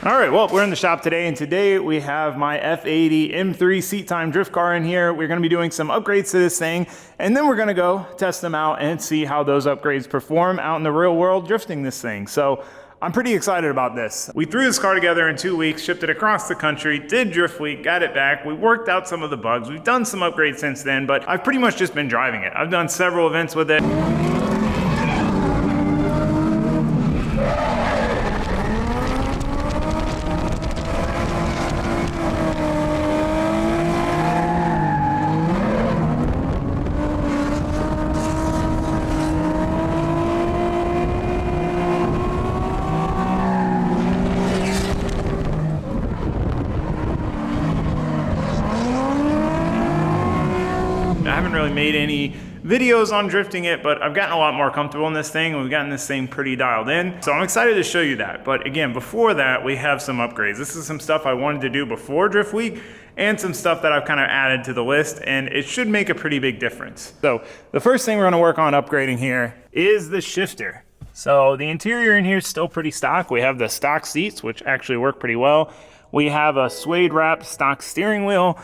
All right, well, we're in the shop today, and today we have my F80 M3 seat time drift car in here. We're gonna be doing some upgrades to this thing, and then we're gonna go test them out and see how those upgrades perform out in the real world drifting this thing. So I'm pretty excited about this. We threw this car together in 2 weeks, shipped it across the country, did drift week, got it back. We worked out some of the bugs. We've done some upgrades since then, but I've pretty much just been driving it. I've done several events with it. I haven't really made any videos on drifting it, but I've gotten a lot more comfortable in this thing, and we've gotten this thing pretty dialed in. So I'm excited to show you that. But again, before that, we have some upgrades. This is some stuff I wanted to do before drift week, and some stuff that I've kind of added to the list, and it should make a pretty big difference. So the first thing we're gonna work on upgrading here is the shifter. So the interior in here is still pretty stock. We have the stock seats, which actually work pretty well. We have a suede wrapped stock steering wheel.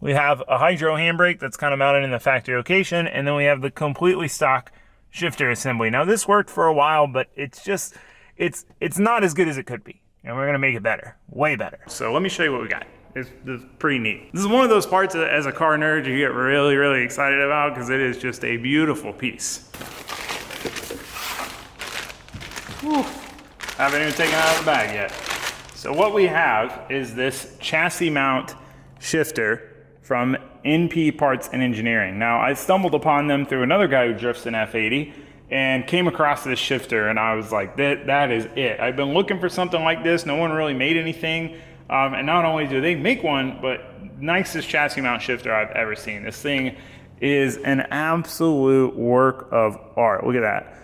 We have a hydro handbrake that's kind of mounted in the factory location, and then we have the completely stock shifter assembly. Now this worked for a while, but it's just, it's not as good as it could be. And we're gonna make it better, way better. So let me show you what we got. It's pretty neat. This is one of those parts that, as a car nerd, you get really, really excited about because it is just a beautiful piece. Whew. Haven't even taken it out of the bag yet. So what we have is this chassis mount shifter from NP Parts and Engineering. Now, I stumbled upon them through another guy who drifts an F80 and came across this shifter, and I was like, that is it. I've been looking for something like this. No one really made anything. And not only do they make one, but nicest chassis mount shifter I've ever seen. This thing is an absolute work of art. Look at that.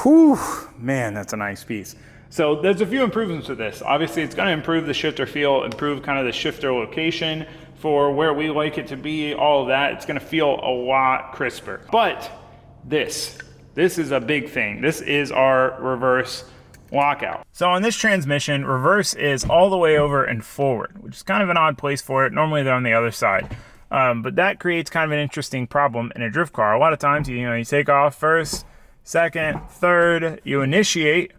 Whew, man, that's a nice piece. So there's a few improvements with this. Obviously, it's gonna improve the shifter feel, improve kind of the shifter location for where we like it to be, all of that. It's gonna feel a lot crisper. But this is a big thing. This is our reverse lockout. So on this transmission, reverse is all the way over and forward, which is kind of an odd place for it. Normally they're on the other side. But that creates kind of an interesting problem in a drift car. A lot of times, you take off first, second, third, you initiate,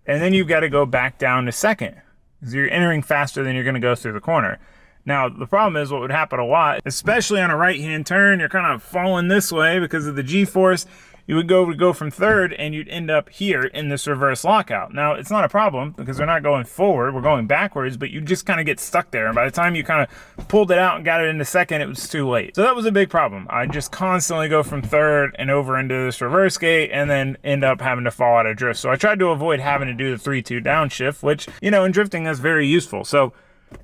and then you've got to go back down to second, because you're entering faster than you're going to go through the corner. Now, the problem is what would happen a lot, especially on a right-hand turn, you're kind of falling this way because of the G-force. You would go from third, and you'd end up here in this reverse lockout. Now, it's not a problem because we're not going forward, we're going backwards, but you just kind of get stuck there. And by the time you kind of pulled it out and got it into second, it was too late. So that was a big problem. I just constantly go from third and over into this reverse gate and then end up having to fall out of drift. So I tried to avoid having to do the 3-2 downshift, which, in drifting, that's very useful. So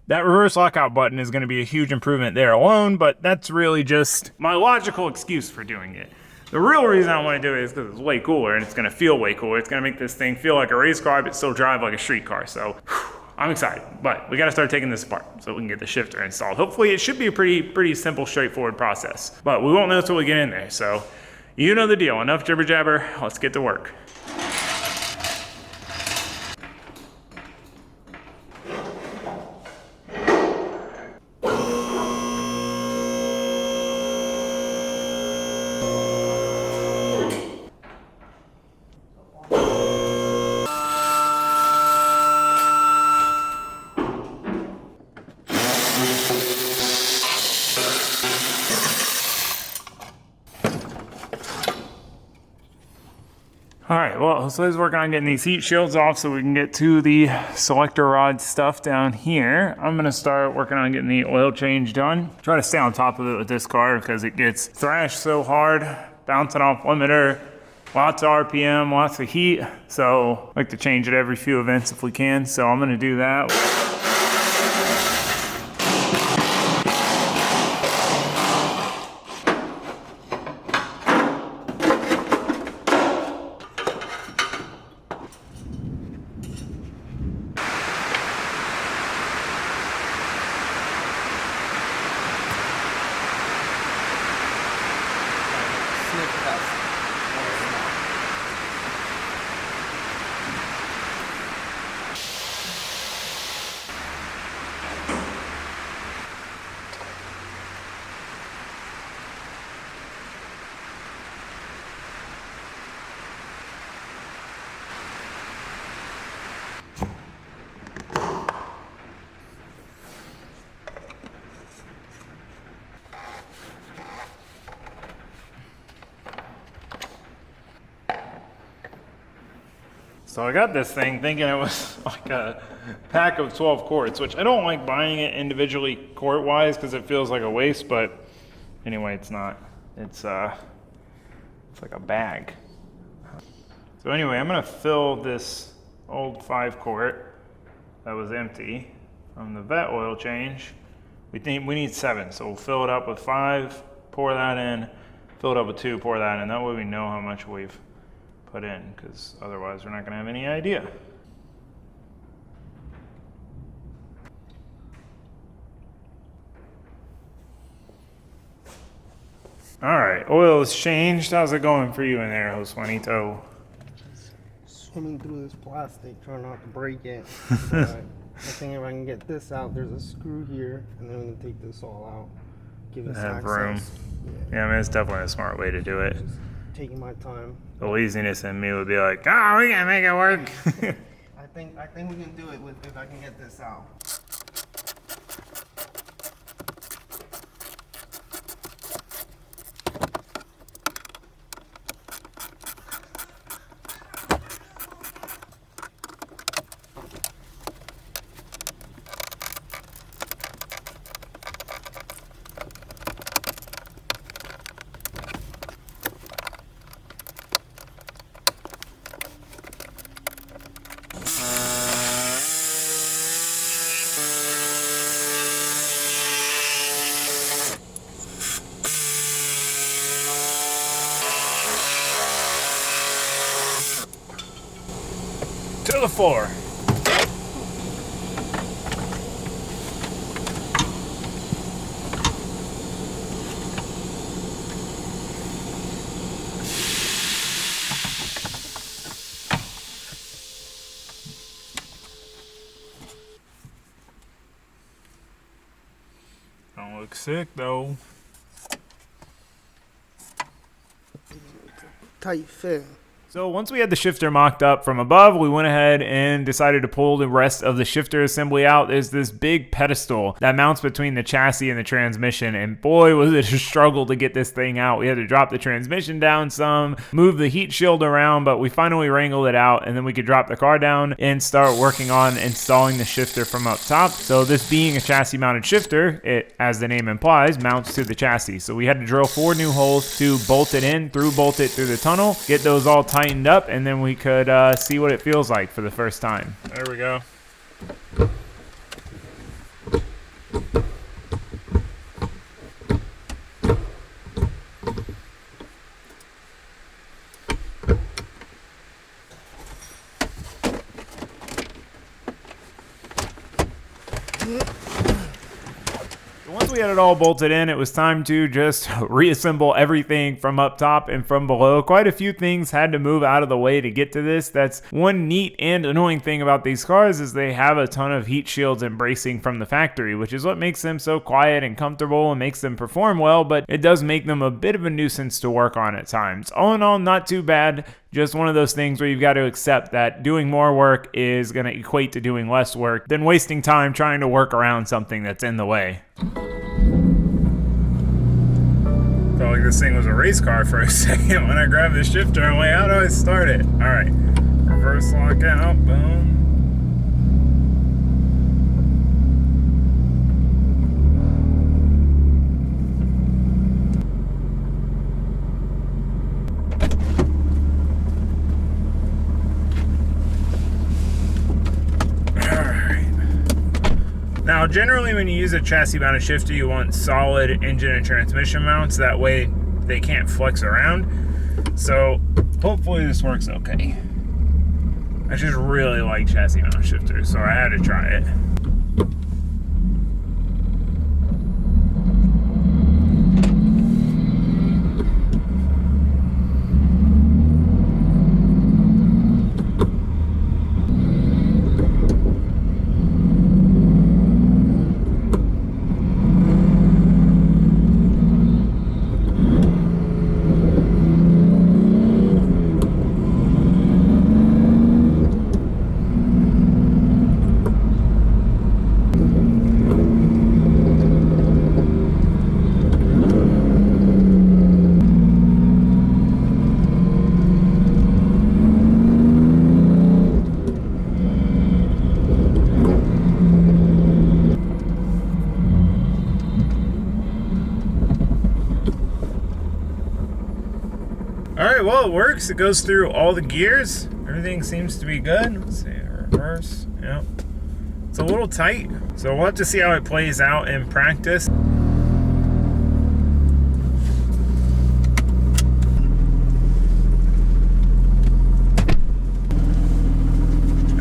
that reverse lockout button is going to be a huge improvement there alone, but that's really just my logical excuse for doing it. The real reason I want to do it is because it's way cooler, and it's going to feel way cooler. It's going to make this thing feel like a race car, but still drive like a street car. So I'm excited, but we got to start taking this apart so we can get the shifter installed. Hopefully it should be a pretty simple, straightforward process, but we won't know until we get in there. So you know the deal. Enough jibber jabber. Let's get to work. All right, well, so let's work on getting these heat shields off so we can get to the selector rod stuff down here. I'm gonna start working on getting the oil change done. Try to stay on top of it with this car because it gets thrashed so hard, bouncing off limiter, lots of RPM, lots of heat. So I like to change it every few events if we can. So I'm gonna do that. So I got this thing thinking it was like a pack of 12 quarts, which I don't like buying it individually quart wise because it feels like a waste, but anyway, it's not. It's like a bag. So anyway, I'm gonna fill this old 5 quart that was empty from the vet oil change. We need 7, so we'll fill it up with 5, pour that in, fill it up with 2, pour that in. That way we know how much we've put in, because otherwise we're not gonna have any idea. All right, oil is changed. How's it going for you in there, Jose Juanito? Swimming through this plastic, trying not to break it. But I think if I can get this out, there's a screw here, and then we can take this all out. Give us Have access. room. Yeah, I mean, it's definitely a smart way to do it. Just taking my time. The laziness in me would be like, oh, we gotta make it work. I think we can do it if I can get this out. To the floor. Don't look sick though. Tight fit. So once we had the shifter mocked up from above, we went ahead and decided to pull the rest of the shifter assembly out. There's this big pedestal that mounts between the chassis and the transmission, and boy was it a struggle to get this thing out. We had to drop the transmission down some, move the heat shield around, but we finally wrangled it out, and then we could drop the car down and start working on installing the shifter from up top. So this being a chassis mounted shifter, it, as the name implies, mounts to the chassis. So we had to drill 4 new holes to bolt it in, bolt it through the tunnel, get those all tightened up, and then we could see what it feels like for the first time. There we go. Once we had it all bolted in, it was time to just reassemble everything from up top and from below. Quite a few things had to move out of the way to get to this. That's one neat and annoying thing about these cars is they have a ton of heat shields and bracing from the factory, which is what makes them so quiet and comfortable and makes them perform well, but it does make them a bit of a nuisance to work on at times. All in all, not too bad. Just one of those things where you've got to accept that doing more work is going to equate to doing less work than wasting time trying to work around something that's in the way. Felt like this thing was a race car for a second when I grabbed the shifter. I'm like, how do I start it? All right, reverse lock out, boom. Now, generally when you use a chassis mounted shifter, you want solid engine and transmission mounts. That way they can't flex around. So hopefully this works okay. I just really like chassis mounted shifters, so I had to try it. right, well, it works. It goes through all the gears. Everything seems to be good. Let's see, reverse. Yep. It's a little tight, so we'll have to see how it plays out in practice.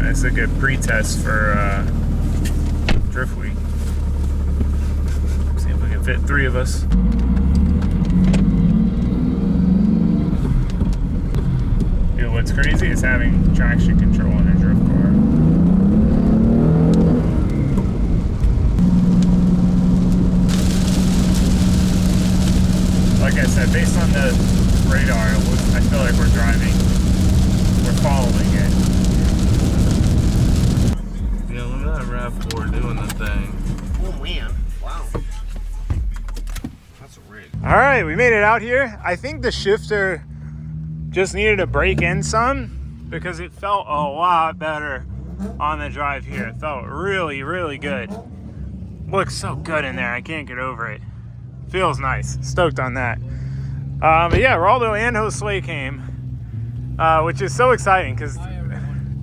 It's a good pre-test for drift week. See if we can fit 3 of us. Dude, what's crazy is having traction control in a drift car. Like I said, based on the radar, I feel like we're following it. Yeah, look at that RAV4 doing the thing. Oh man, wow. That's a rig. All right, we made it out here. I think the shifter just needed to break in some because it felt a lot better on the drive here. It felt really, really good. Looks so good in there. I can't get over it. Feels nice. Stoked on that. But yeah, Raldo and Josue came, which is so exciting because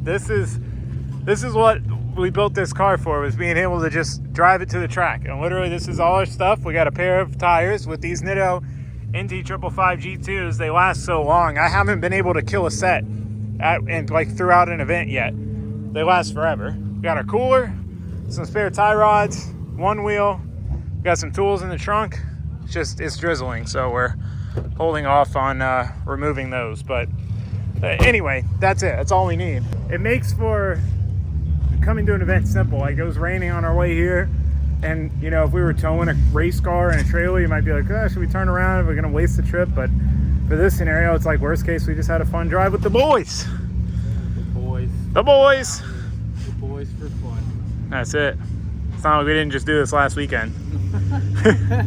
this is what we built this car for, was being able to just drive it to the track. And literally, this is all our stuff. We got a pair of tires with these Nitto NT 555 G2s. They last so long. I haven't been able to kill a set throughout an event yet. They last forever. We got our cooler, some spare tie rods, one wheel. We got some tools in the trunk. It's drizzling, so we're holding off on removing those. But anyway, that's it. That's all we need. It makes for coming to an event simple. Like, it was raining on our way here, and you know, if we were towing a race car and a trailer, you might be like, oh, should we turn around? We're gonna waste the trip. But for this scenario, it's like, worst case, we just had a fun drive with the boys. The boys For fun. That's it. It's not like we didn't just do this last weekend.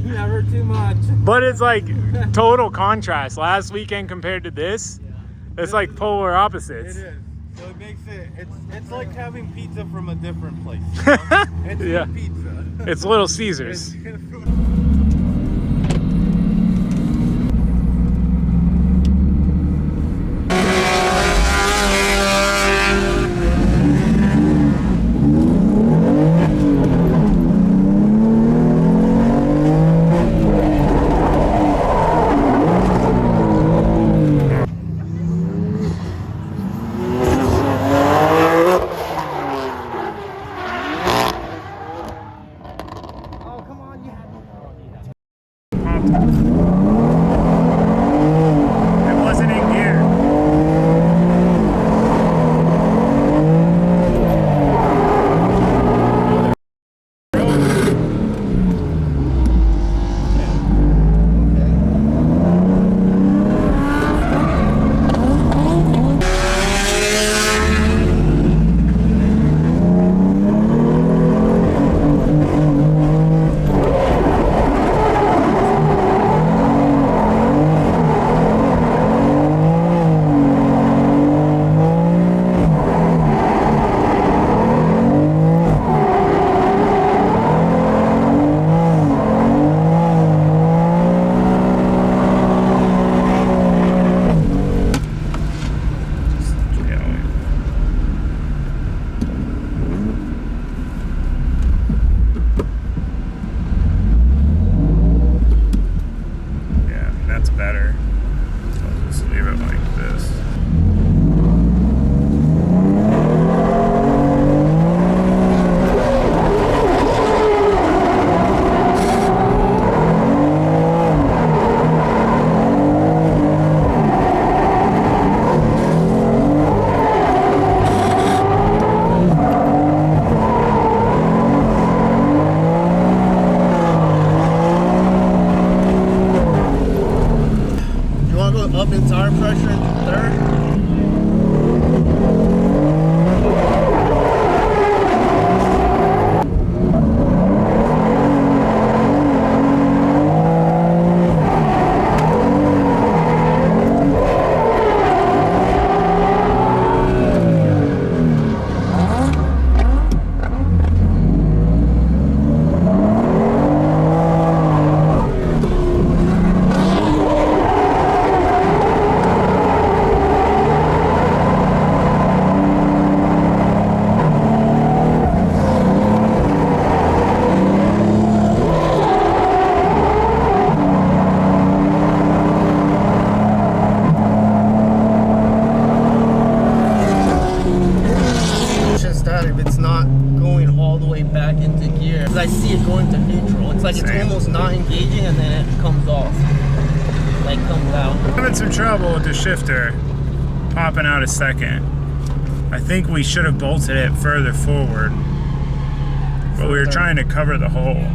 Never too much. But it's like total contrast. Last weekend compared to this, it's like polar opposites. It is. So it makes it's like having pizza from a different place. You know? It's Yeah. pizza. It's Little Caesars. Oh, come on, you had bad if it's not going all the way back into gear. 'Cause I see it going to neutral. It's like it's Same. almost not engaging and then it comes off. Like comes out. I'm having some trouble with the shifter popping out a second. I think we should have bolted it further forward, but we were trying to cover the hole.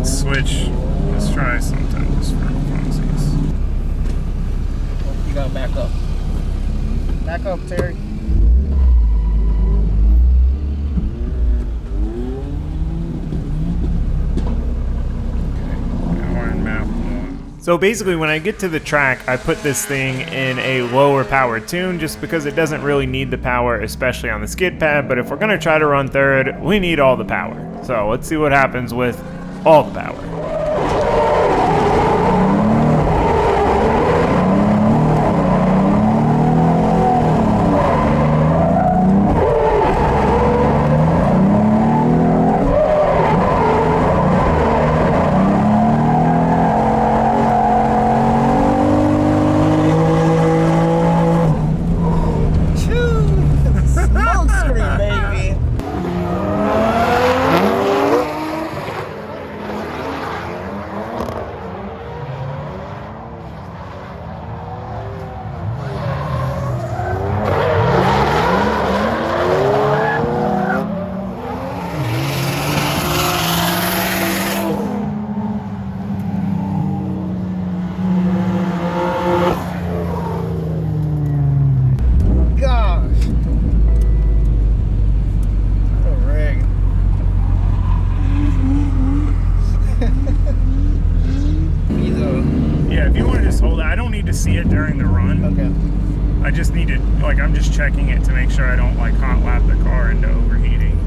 Switch. Let's try something just for funsies. You gotta back up. Back up, Terry. So basically when I get to the track, I put this thing in a lower power tune just because it doesn't really need the power, especially on the skid pad, but if we're gonna try to run third, we need all the power. So let's see what happens with all the power. Smoke screen, baby. See it during the run. Okay. I just need to, like, I'm just checking it to make sure I don't like hot lap the car into overheating.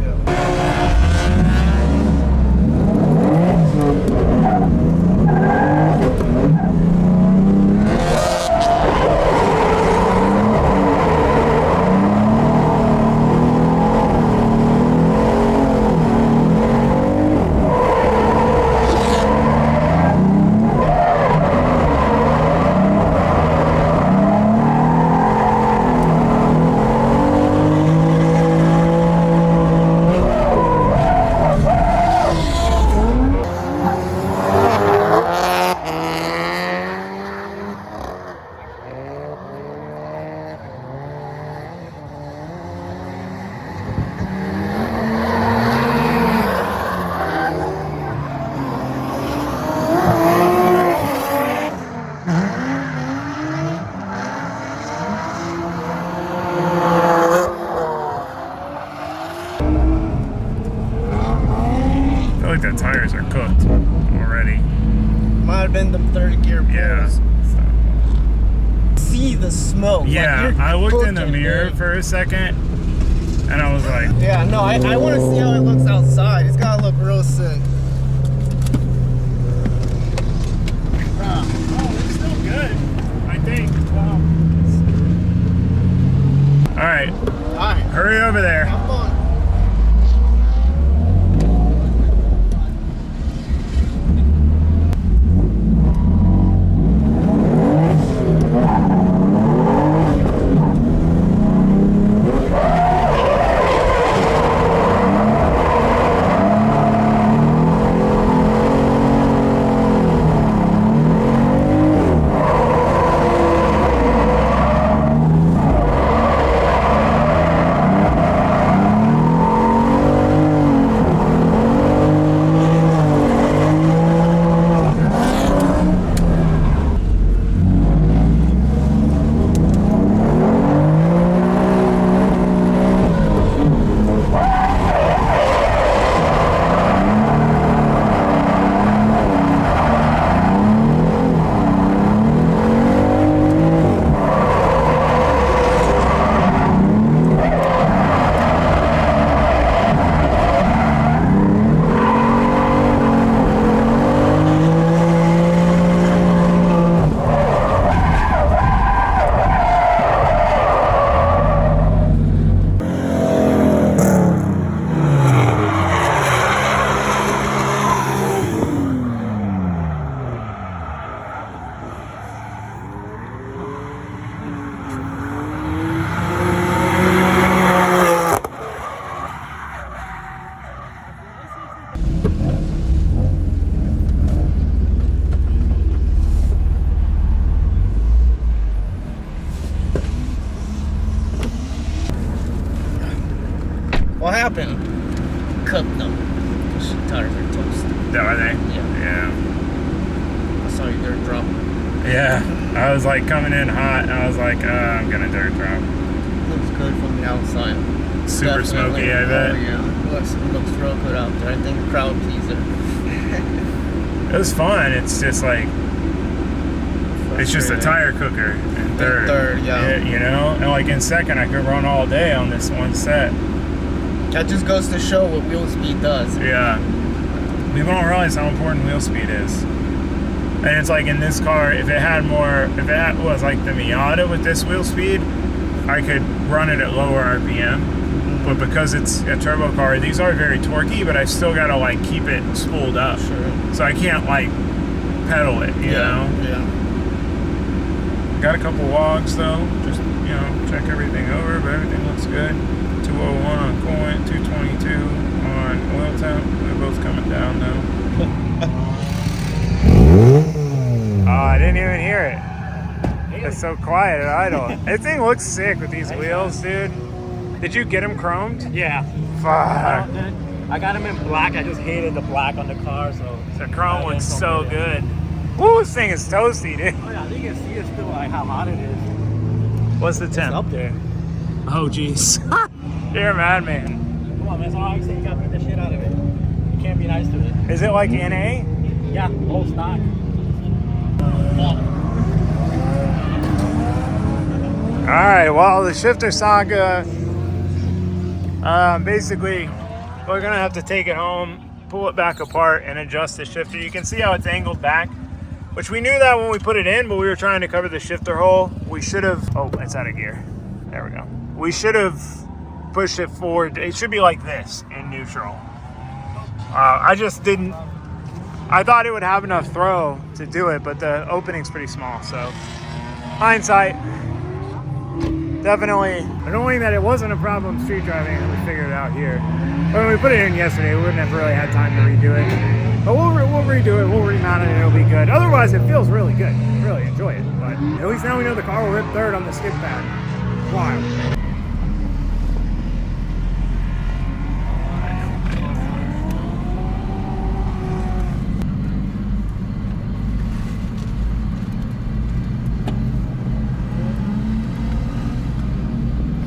The tires are cooked already. Might have been the third gear pulls. Yeah. See the smoke. Yeah, like I looked in the cooking, mirror dude. for a second and I was like, yeah, no, I want to see how it looks outside. It's gotta look real sick. oh, it's still good, I think. Wow. Alright, Alright. hurry over there. Have fun. Yeah. I saw you dirt drop. Yeah. I was like coming in hot, and I was like, I'm gonna dirt drop. Looks good from the outside. Super Definitely. smoky, I bet. Oh, yeah. Looks real good out there. I think the crowd pleaser. It was fun. It's just like, it's just a tire cooker in third. Third, yeah. You know? And like in second, I could run all day on this one set. That just goes to show what wheel speed does. Yeah. People don't realize how important wheel speed is. And it's like in this car, if it was like the Miata with this wheel speed, I could run it at lower RPM. But because it's a turbo car, these are very torquey, but I still gotta like keep it spooled up. Sure. So I can't like pedal it, you know? Yeah. Got a couple logs though, just, you know, check everything over, but everything looks good. 201 on coolant, 222 on oil temp. They're both coming down now. Oh, I didn't even hear it. It's so quiet at idle. This thing looks sick with these wheels, dude. Did you get them chromed? Yeah. Fuck. I got them in black. I just hated the black on the car, so. The chrome one's so good. Woo, this thing is toasty, dude. Oh yeah, you can see it's still like how hot it is. What's the It's temp? up there. Oh, jeez. You're a madman. Come on, man. So I say you gotta beat the shit out of it. You can't be nice to it. Is it like NA? Yeah, whole stock. All right, well, the shifter saga, basically, we're gonna have to take it home, pull it back apart, and adjust the shifter. You can see how it's angled back, which we knew that when we put it in, but we were trying to cover the shifter hole. We should have, oh, it's out of gear. There we go. We should have pushed it forward. It should be like this in neutral. I just didn't, I thought it would have enough throw to do it, but the opening's pretty small, so hindsight. Definitely annoying that it wasn't a problem street driving and we figured it out here. But when we put it in yesterday, we wouldn't have really had time to redo it. But we'll redo it, we'll remount it, and it'll be good. Otherwise, it feels really good. Really enjoy it. But at least now we know the car will rip third on the skid pad. Wild.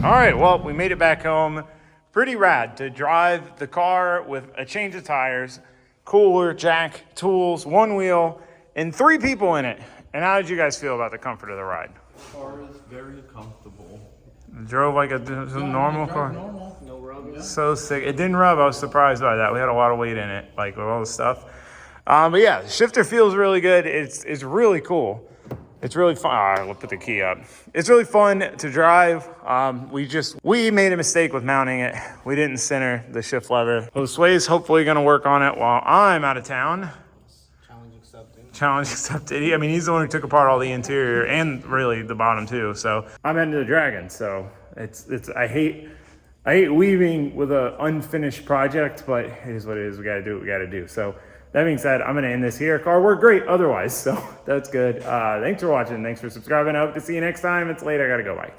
All right, well, we made it back home. Pretty rad to drive the car with a change of tires, cooler, jack, tools, one wheel, and 3 people in it. And how did you guys feel about the comfort of the ride? The car is very comfortable. Drove like a normal car. Normal, no rub. So sick. It didn't rub. I was surprised by that. We had a lot of weight in it, like with all the stuff. But yeah, the shifter feels really good. It's really cool. It's really fun. All right, we'll put the key up. It's really fun to drive. We made a mistake with mounting it. We didn't center the shift lever. Josue's hopefully gonna work on it while I'm out of town. Challenge accepted. Challenge accepted. I mean, he's the one who took apart all the interior and really the bottom too. So I'm heading to the Dragon. So I hate leaving with an unfinished project, but it is what it is. We gotta do what we gotta do. So that being said, I'm gonna end this here. Car worked great otherwise, so that's good. Thanks for watching. Thanks for subscribing. I hope to see you next time. It's late. I gotta go. Bye.